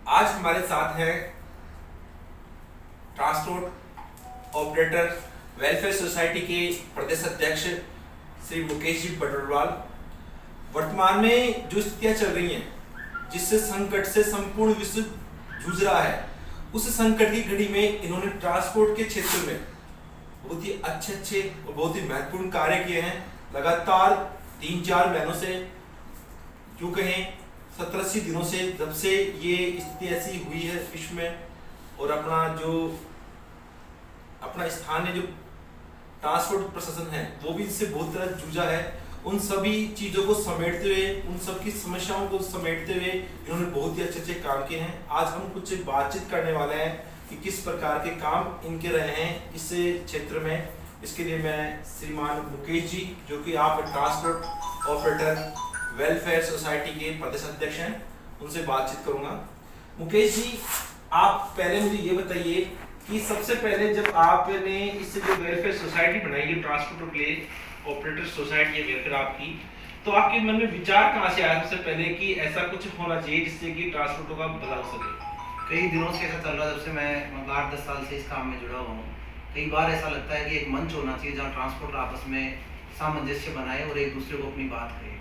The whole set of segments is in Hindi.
आज हमारे साथ हैं ट्रांसपोर्ट ऑपरेटर वेलफेयर सोसाइटी के प्रदेश अध्यक्ष श्री मुकेश जी बटोरवाल। वर्तमान में जो स्थितियां चल रही हैं, जिससे संकट से संपूर्ण विश्व जूझ रहा है, उस संकट की घड़ी में इन्होंने ट्रांसपोर्ट के क्षेत्र में बहुत ही अच्छे और बहुत ही महत्वपूर्ण कार्य किए हैं। लगातार 3-4 महीनों से, क्यों कहें 70-80 दिनों से, जब से ये स्थिति ऐसी हुई है विश्व में, और अपना स्थानीय जो ट्रांसपोर्ट प्रशासन है वो भी इससे बहुत तरह जूझा है। उन सभी चीज़ों को समेटते हुए, उन सब की समस्याओं को समेटते हुए इन्होंने बहुत ही अच्छे अच्छे काम किए हैं। आज हम कुछ बातचीत करने वाले हैं कि किस प्रकार के काम इनके रहे हैं इस क्षेत्र में। इसके लिए मैं श्रीमान मुकेश जी, जो कि आप ट्रांसपोर्ट ऑपरेटर वेलफेयर सोसाइटी के प्रदेश अध्यक्ष हैं, उनसे बातचीत करूंगा। मुकेश जी, आप पहले मुझे ये बताइए कि सबसे पहले जब आपने इससे जो वेलफेयर सोसाइटी बनाई है, ट्रांसपोर्ट के लिए ऑपरेटर सोसाइटी है वेलफेयर आपकी, तो आपके मन में विचार कहाँ से आया सबसे पहले कि ऐसा कुछ होना चाहिए जिससे कि ट्रांसपोर्टों का भला हो सके? कई दिनों से ऐसा चल रहा है, जब से मैं 8-10 साल से इस काम में जुड़ा हुआ हूँ। कई बार ऐसा लगता है कि एक मंच होना चाहिए जहाँ ट्रांसपोर्टर आपस में सामंजस्य बनाए और एक दूसरे को अपनी बात कहे।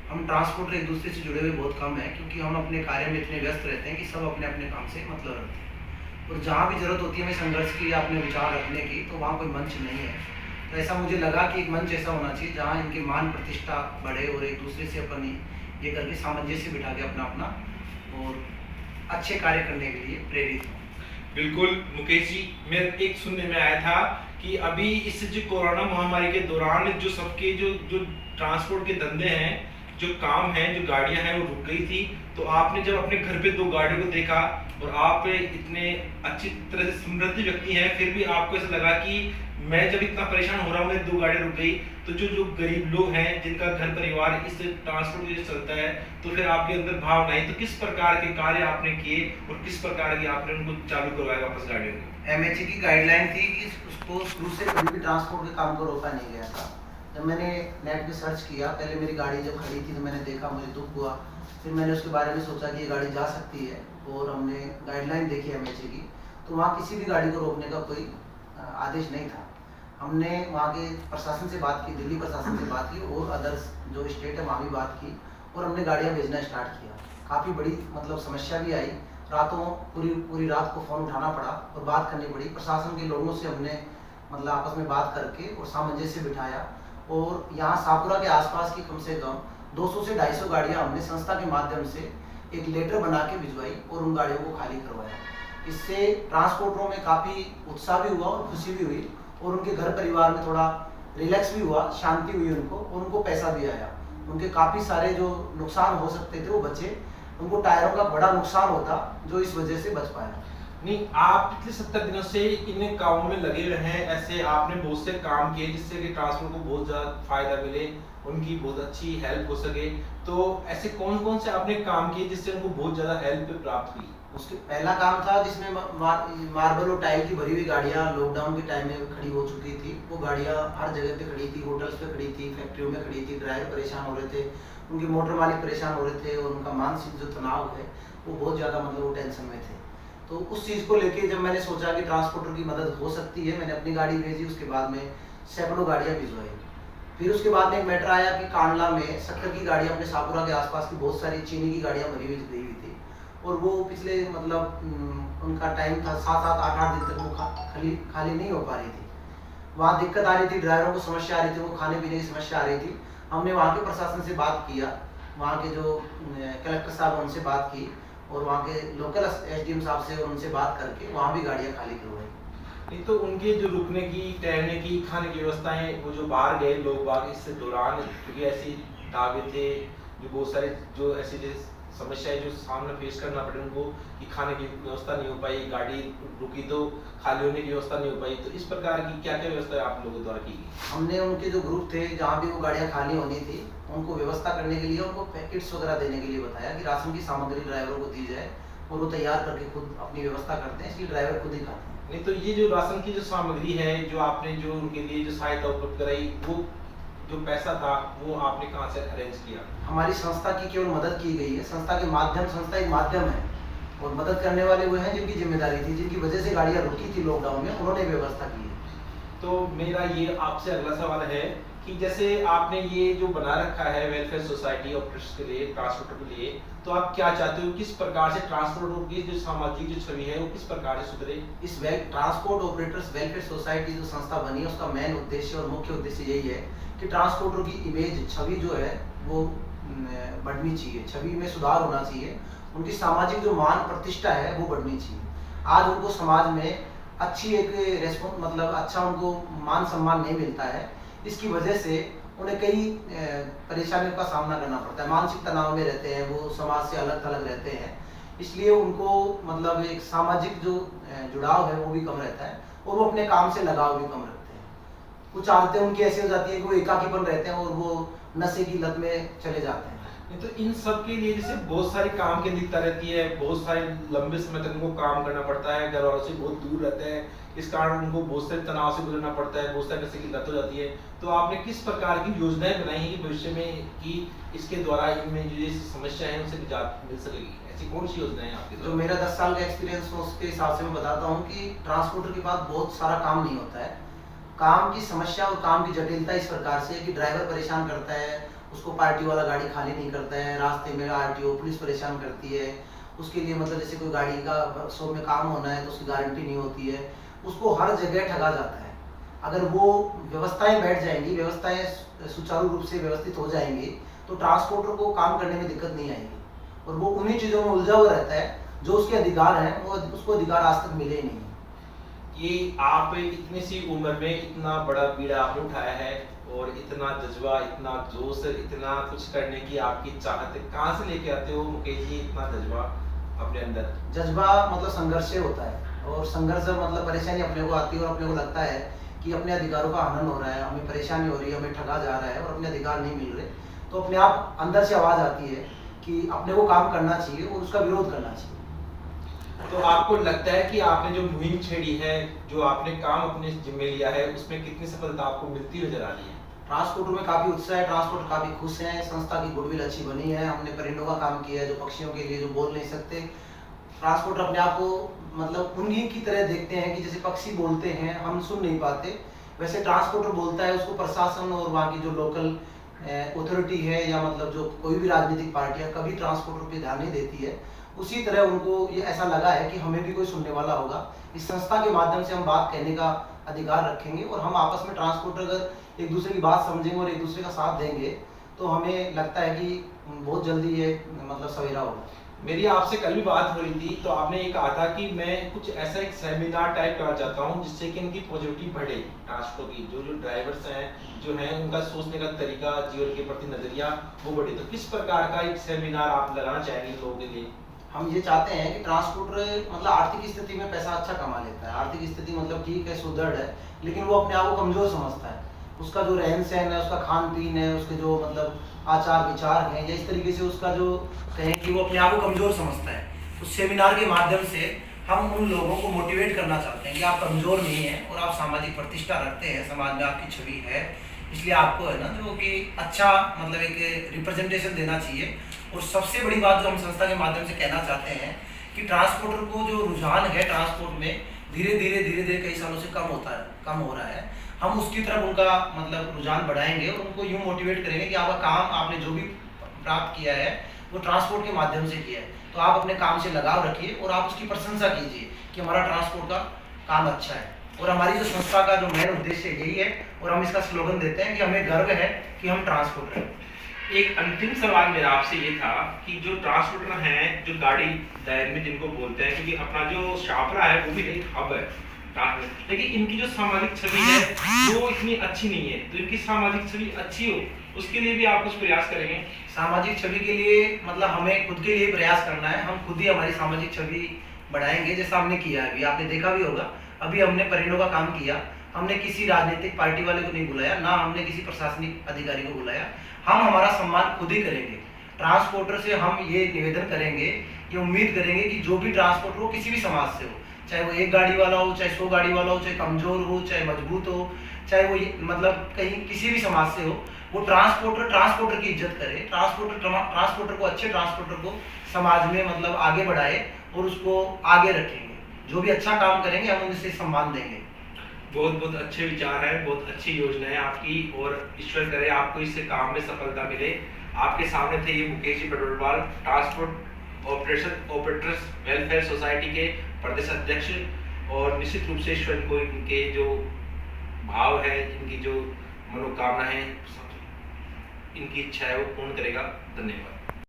हम ट्रांसपोर्टर एक दूसरे से जुड़े हुए बहुत कम हैं, क्योंकि हम अपने कार्य में इतने व्यस्त रहते हैं कि सब अपने अपने काम से मतलब रखते हैं। और जहाँ भी जरूरत होती है हमें संघर्ष की या अपने विचार रखने की, तो वहाँ कोई मंच नहीं है। तो ऐसा मुझे लगा कि एक मंच ऐसा होना चाहिए जहाँ इनकी मान प्रतिष्ठा बढ़े और एक दूसरे से अपन ये करके सामंजस्य बिठा के अपना अपना और अच्छे कार्य करने के लिए प्रेरित हो। बिल्कुल मुकेश जी, मेरे एक सुनने में आया था कि अभी इस जो कोरोना महामारी के दौरान जो सबके जो ट्रांसपोर्ट के धंधे हैं, जो काम है, जो गाड़ियां हैं, वो रुक गई थी। तो आपने जब अपने घर पे 2 गाड़ियों को देखा, और आप इतने अच्छी तरह से समृद्ध व्यक्ति हैं, फिर भी आपको ऐसा लगा कि मैं जब इतना परेशान हो रहा हूँ, मेरी 2 गाड़ियां रुक गई, तो जो गरीब लोग हैं, जिनका घर परिवार इस ट्रांसपोर्ट से चलता है, तो फिर आपके अंदर भावना आई। तो किस प्रकार के कार्य आपने किए और किस प्रकार की आपने उनको चालू करवाया वापस गाड़ियों को? एमएचए की गाइडलाइन थी कि उसको शुरू से कभी भी ट्रांसपोर्ट के काम को रोका नहीं गया था। जब मैंने नेट पे सर्च किया, पहले मेरी गाड़ी जब खड़ी थी तो मैंने देखा, मुझे दुख हुआ। फिर मैंने उसके बारे में सोचा कि ये गाड़ी जा सकती है, और हमने गाइडलाइन देखी एमएचए की, तो वहाँ किसी भी गाड़ी को रोकने का कोई आदेश नहीं था। हमने वहाँ के प्रशासन से बात की, दिल्ली प्रशासन से बात की, और अदर्स जो स्टेट है वहाँ भी बात की, और हमने गाड़ियाँ भेजना स्टार्ट किया। काफ़ी बड़ी मतलब समस्या भी आई, रातों पूरी रात को फ़ोन उठाना पड़ा और बात करनी पड़ी। प्रशासन के लोगों से हमने मतलब आपस में बात करके और सामंजस्य बिठाया, और यहाँ शाहपुरा के आसपास की कम से कम 200 से 250 गाड़ियाँ हमने संस्था के माध्यम से एक लेटर बना के भिजवाई और उन गाड़ियों को खाली करवाया। इससे ट्रांसपोर्टरों में काफ़ी उत्साह भी हुआ और खुशी भी हुई, और उनके घर परिवार में थोड़ा रिलैक्स भी हुआ, शांति हुई उनको, और उनको पैसा भी आया। उनके काफ़ी सारे जो नुकसान हो सकते थे वो बचे। उनको टायरों का बड़ा नुकसान होता, जो इस वजह से बच पाया। नहीं, आप पिछले 70 दिनों से इन कामों में लगे हुए हैं। ऐसे आपने बहुत से काम किए जिससे कि ट्रांसपोर्ट को बहुत ज़्यादा फायदा मिले, उनकी बहुत अच्छी हेल्प हो सके। तो ऐसे कौन कौन से आपने काम किए जिससे उनको बहुत ज़्यादा हेल्प प्राप्त हुई? उसके पहला काम था जिसमें मार्बल और टाइल की भरी हुई गाड़ियाँ लॉकडाउन के टाइम में खड़ी हो चुकी थी। वो गाड़ियाँ हर जगह पे खड़ी थी, होटल्स पे खड़ी थी, फैक्ट्रियों में खड़ी थी। ड्राइवर परेशान हो रहे थे, उनके मोटर मालिक परेशान हो रहे थे, और उनका मानसिक जो तनाव है वो बहुत ज़्यादा मतलब वो टेंशन में थे। तो उस चीज़ को लेके जब मैंने सोचा कि ट्रांसपोर्टर की मदद हो सकती है, मैंने अपनी गाड़ी भेजी। उसके बाद में सैकड़ों गाड़ियाँ भिजवाई। फिर उसके बाद में एक मैटर आया कि कांडला में शक्कर की गाड़ियाँ, अपने शाहपुरा के आसपास की बहुत सारी चीनी की गाड़ियाँ भरी हुई गई हुई थी, और वो पिछले मतलब उनका टाइम था 7-7, 8-8 दिन तक वो खाली नहीं हो पा रही थी। वहाँ दिक्कत आ रही थी, ड्राइवरों को समस्या आ रही थी, वो खाने पीने की समस्या आ रही थी। हमने वहाँ के प्रशासन से बात किया, वहाँ के जो कलेक्टर साहब उनसे बात की, और वहाँ के लोकल एसडीएम साहब से उनसे बात करके वहाँ भी गाड़ियाँ खाली करवाई। नहीं, तो उनके जो रुकने की, ठहरने की, खाने की व्यवस्थाएं, वो जो बाहर गए लोग बाग इस दौरान, क्योंकि ऐसी ढाबे थे जो बहुत सारे जो ऐसी समस्याएं जो सामने फेस करना पड़े उनको, कि खाने की व्यवस्था नहीं हो पाई, गाड़ी रुकी तो खाली होने की व्यवस्था नहीं हो पाई। तो इस प्रकार की क्या क्या व्यवस्था आप लोगों द्वारा की गई? हमने उनके जो ग्रुप थे, जहाँ भी वो गाड़ियाँ खाली होनी थी, उनको व्यवस्था करने के लिए, उनको पैकेट्स वगैरह देने के लिए बताया कि राशन की सामग्री ड्राइवरों को दी जाए, और वो तैयार करके खुद अपनी व्यवस्था करते हैं, इसलिए ड्राइवर खुद ही खाते हैं। नहीं, तो ये जो राशन की जो सामग्री है, जो आपने जो उनके लिए जो सहायता उपलब्ध कराई, वो जो पैसा था वो आपने कहाँ से अरेंज किया? हमारी संस्था की केवल मदद की गई है। संस्था के माध्यम, संस्था एक माध्यम है, और मदद करने वाले वो हैं जिनकी जिम्मेदारी थी, जिनकी वजह से गाड़ियाँ रुकी थी लॉकडाउन में, उन्होंने व्यवस्था की है। तो मेरा ये आपसे अगला सवाल है कि जैसे आपने ये जो बना रखा है वेलफेयर सोसाइटी ऑपरेटर्स के लिए, ट्रांसपोर्टर के लिए, तो आप क्या चाहते हो, किस प्रकार से ट्रांसपोर्टर की जो सामाजिक जो छवि है वो किस प्रकार से सुधरे? इस ट्रांसपोर्ट ऑपरेटर्स वेलफेयर सोसाइटी जो संस्था बनी है, उसका मेन उद्देश्य और मुख्य उद्देश्य यही है कि ट्रांसपोर्टर की इमेज, छवि जो है वो बढ़नी चाहिए, छवि में सुधार होना चाहिए, उनकी सामाजिक जो मान प्रतिष्ठा है वो बढ़नी चाहिए। आज उनको समाज में अच्छी एक रेस्पॉन्स, मतलब अच्छा उनको मान सम्मान नहीं मिलता है, इसकी वजह से उन्हें कई परेशानियों का सामना करना पड़ता है, मानसिक तनाव में रहते हैं, वो समाज से अलग थलग रहते हैं, इसलिए उनको मतलब एक सामाजिक जो जुड़ाव है वो भी कम रहता है और वो अपने काम से लगाव भी कम रखते हैं। कुछ आदतें उनकी ऐसी हो जाती है कि वो एकाकीपन रहते हैं और वो नशे की लत में चले जाते हैं। नहीं तो इन सब के लिए जैसे बहुत सारी काम की अधिकता रहती है, बहुत सारे लंबे समय तक उनको काम करना पड़ता है, घर वालों से बहुत दूर रहते हैं, इस कारण उनको बहुत सारे तनाव से गुजरना पड़ता है, बहुत सारे नशे की लत हो जाती है। तो आपने किस प्रकार की योजनाएं बनाई हैं कि भविष्य में कि इसके द्वारा इनमें जो ये समस्या है उनसे निजात मिल सकेगी? ऐसी कौन सी योजनाएं आपकी? जो मेरा 10 साल का एक्सपीरियंस है उसके हिसाब से मैं बताता हूँ कि ट्रांसपोर्टर के पास बहुत सारा काम नहीं होता है। काम की समस्या और काम की जटिलता इस प्रकार से कि ड्राइवर परेशान करता है, उसको पार्टी वाला गाड़ी खाली नहीं करता है, रास्ते में आरटीओ पुलिस परेशान करती है, उसके लिए मतलब जैसे कोई गाड़ी का वर्कशॉप में काम होना है तो उसकी गारंटी नहीं होती है, उसको हर जगह ठगा जाता है। अगर वो व्यवस्थाएं बैठ जाएंगी, व्यवस्थाएं सुचारू रूप से व्यवस्थित हो जाएंगी तो ट्रांसपोर्टर को काम करने में दिक्कत नहीं आएगी और वो उन्हीं चीज़ों में उलझा हुआ रहता है जो उसके अधिकार हैं, वो उसको अधिकार आज तक मिले ही नहीं। ये आप इतनी सी उम्र में इतना बड़ा बीड़ा आपने उठाया है और इतना जज्बा, इतना जोश, इतना कुछ करने की आपकी चाहत कहाँ से लेके आते हो मुकेश जी, इतना जज्बा अपने अंदर? जज्बा मतलब संघर्ष से होता है और संघर्ष मतलब परेशानी अपने को आती है और अपने को लगता है कि अपने अधिकारों का हनन हो रहा है, हमें परेशानी हो रही है, हमें ठगा जा रहा है और अपने अधिकार नहीं मिल रहे, तो अपने आप अंदर से आवाज़ आती है कि अपने को काम करना चाहिए और उसका विरोध करना चाहिए। तो आपको लगता है कि आपने जो मुहिम छेड़ी है, जो आपने काम अपने जिम्मे लिया है, उसमें कितनी सफलता आपको मिलती नजर आ रही है? ट्रांसपोर्टर में काफ़ी उत्साह है, ट्रांसपोर्टर काफ़ी खुश हैं, संस्था की गुडविल अच्छी बनी है, हमने परिंदों का काम किया है जो पक्षियों के लिए जो बोल नहीं सकते। ट्रांसपोर्टर अपने आप को मतलब उन्हीं की तरह देखते हैं कि जैसे पक्षी बोलते हैं, हम सुन नहीं पाते, वैसे ट्रांसपोर्टर बोलता है, उसको प्रशासन और वहाँ की जो लोकल अथॉरिटी है या मतलब जो कोई भी राजनीतिक पार्टियाँ कभी ट्रांसपोर्टर पे ध्यान नहीं देती है, उसी तरह उनको ये ऐसा लगा है कि हमें भी कोई सुनने वाला होगा। इस संस्था के माध्यम से हम बात कहने का अधिकार रखेंगे और हम आपस में ट्रांसपोर्टर अगर एक दूसरे की बात समझेंगे और एक दूसरे का साथ देंगे तो हमें लगता है कि बहुत जल्दी ये मतलब सवेरा होगा। मेरी आपसे कल भी बात हो रही थी तो आपने ये कहा था कि मैं कुछ ऐसा एक सेमिनार टाइप करना चाहता हूँ जिससे कि इनकी पॉजिटिविटी बढ़े, ट्रांसपोर्ट की जो ड्राइवर्स हैं जो हैं उनका सोचने का तरीका, जीवन के प्रति नजरिया वो बढ़े। तो किस प्रकार का एक सेमिनार आप लगाना चाहेंगे लोगों के लिए? हम ये चाहते हैं कि ट्रांसपोर्टर मतलब आर्थिक स्थिति में पैसा अच्छा कमा लेता है, आर्थिक स्थिति मतलब ठीक है, सुदृढ़ है, लेकिन वो अपने आप को कमजोर समझता है। उसका जो रहन सहन है, उसका खान पीन है, उसके जो मतलब आचार विचार हैं या इस तरीके से उसका जो कहें कि वो अपने आप को कमजोर समझता है। उस सेमिनार के माध्यम से हम उन लोगों को मोटिवेट करना चाहते हैं कि आप कमजोर नहीं हैं और आप सामाजिक प्रतिष्ठा रखते हैं, समाज में आपकी छवि है, इसलिए आपको है ना जो कि अच्छा मतलब एक रिप्रेजेंटेशन देना चाहिए। और सबसे बड़ी बात जो हम संस्था के माध्यम से कहना चाहते हैं कि ट्रांसपोर्टर को जो रुझान है ट्रांसपोर्ट में धीरे धीरे कई सालों से कम हो रहा है, हम उसकी तरफ उनका मतलब रुझान बढ़ाएंगे और उनको यूँ मोटिवेट करेंगे कि आपका काम आपने जो भी प्राप्त किया है वो ट्रांसपोर्ट के माध्यम से किया है, तो आप अपने काम से लगाव रखिए और आप उसकी प्रशंसा कीजिए कि हमारा ट्रांसपोर्ट का काम अच्छा है। और हमारी जो संस्था का जो मेन उद्देश्य यही है और हम इसका स्लोगन देते हैं कि हमें गर्व है कि हम ट्रांसपोर्टर हैं। एक अंतिम सवाल मेरा आपसे ये था कि जो ट्रांसपोर्टर हैं, जो गाड़ी दायर में जिनको बोलते हैं, क्योंकि अपना जो शापरा है वो भी एक हब है, लेकिन इनकी जो सामाजिक छवि है वो इतनी अच्छी नहीं है, तो इनकी सामाजिक छवि अच्छी हो उसके लिए भी आप कुछ प्रयास करेंगे? सामाजिक छवि के लिए मतलब हमें खुद के लिए प्रयास करना है, हम खुद ही हमारी सामाजिक छवि बढ़ाएंगे जैसा हमने किया है। अभी आपने देखा भी होगा, अभी हमने परिंदों का काम किया, हमने किसी राजनीतिक पार्टी वाले को नहीं बुलाया, ना हमने किसी प्रशासनिक अधिकारी को बुलाया, हम हमारा सम्मान खुद ही करेंगे। ट्रांसपोर्टर से हम ये निवेदन करेंगे, ये उम्मीद करेंगे कि जो भी ट्रांसपोर्टर हो किसी भी समाज से हो, चाहे वो एक गाड़ी वाला हो, चाहे 100 गाड़ी वाला हो, चाहे कमजोर हो, चाहे मजबूत हो, चाहे वो मतलब कहीं किसी भी समाज से हो, वो ट्रांसपोर्टर की इज्जत करे, ट्रांसपोर्टर को अच्छे ट्रांसपोर्टर को समाज में मतलब आगे बढ़ाए और उसको आगे रखेंगे। जो भी अच्छा काम करेंगे हम उनसे सम्मान देंगे। बहुत बहुत अच्छे विचार हैं, बहुत अच्छी योजना है आपकी, और ईश्वर करे आपको इस काम में सफलता मिले। आपके सामने थे ये Mukesh ji बटोरवाल, transport operators welfare society के प्रदेश अध्यक्ष, और निश्चित रूप से ईश्वर को इनके जो भाव है, इनकी जो मनोकामना है, इनकी इच्छा है वो पूर्ण करेगा। धन्यवाद।